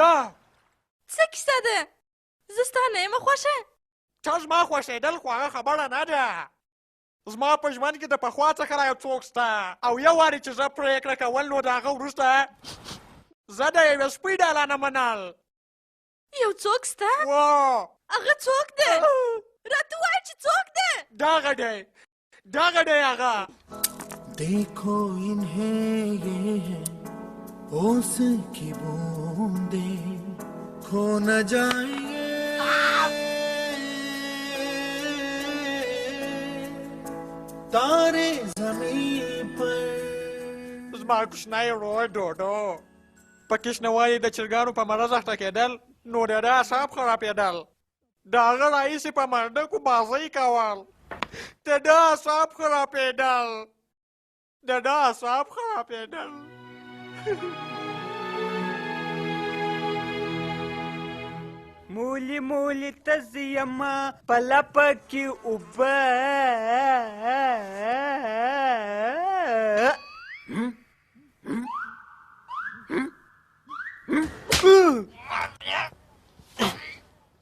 یا څه کیسه ده؟ زه ستا نه یم خوښه. تا زما خوښېدل خو هغه خبره نه ده. زما په ژوند کې د پخوا څخه را یو څوک شته او یو وارې چې زه پرېکړه کول نو د هغه وروسته زه د یوې سپۍ ډاله نه منل. یو څوک سته؟ هغه څوک دی؟ راته ووایه چې څوک دی؟ دغه دی هغه. देखो इन्हें ये है ओस की बूंदे खो न जाएंगे तारे जमीन पर. زما کوچنی ورور ډوډو په کشنوالي د چرګانو په مرض اخته کېدل نو د ده اعصاب خرابېدل. د هغه رئیس په منډکو بازۍ کول. د ده اعصاب خرابېدل. مولی مولی تزیما په لپه کې اوبه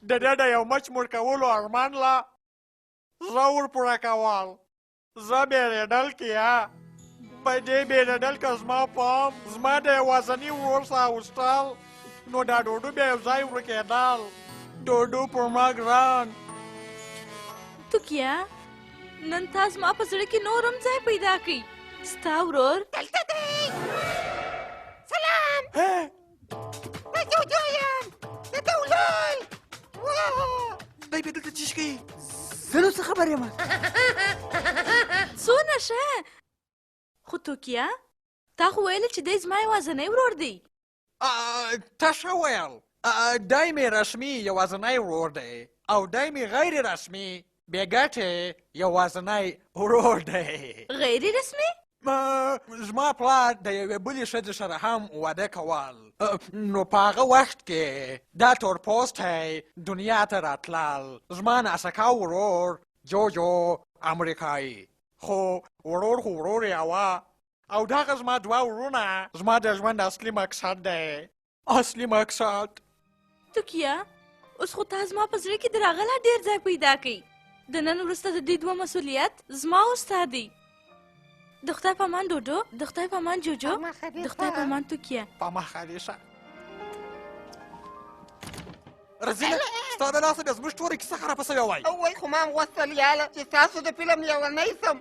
د ده د یو مچ مړ کولو ارمان لا زه ورپوره کول. زه بېرېدل کیه په دې بېرېدل که زما پام زما د یوازني ورور څخه اوستل نو دا ډوډو بیا یو ځای ورکېدل. ډوډو پر ما ګران. توکیه نن تا زما په زړه کې نور هم ځای پیدا کړي. ستا ورور دلته دی. سلام. زه جوجو یم د دولال. دی بیا دلته څه کوي؟ زه نو څه خبر یم؟ څونه ښه. خو توکیه تا خو ویل چې دی زما یوازنی ورور دی. تا ښه ویل. دی مې رسمي یوازنی ورور دی او دی مې غیر رسمي بې ګټې یوازنی ورور دی. غیر رسمي؟ زما پلار د یوې بلې ښځې سره هم واده کول نو په هغه وخت کې دا تورپوستی دنیا ته راتلل. زما ناسکا ورور جوجو امریکایي خو ورور یوه او دغه زما دوه ورونه زما د ژوند اصلي مقصد دی. توکیه اوس خو تا زما په زړه کې د راغه لا ډېر ځای پیدا کړي. د نن وروسته د دې دوه مسؤلیت زما او ستا دی. د خدای په امان ډوډو، د خدای په امان جوجو، د خدای په امان توکیه. په مخه دې شه. رزینه ستا د لاسه بیا زموږ ټوله کیسه خرابه سوې وای. وای خو ما هم غوښتل یاله چې ستاسو د فلم لیونی سم.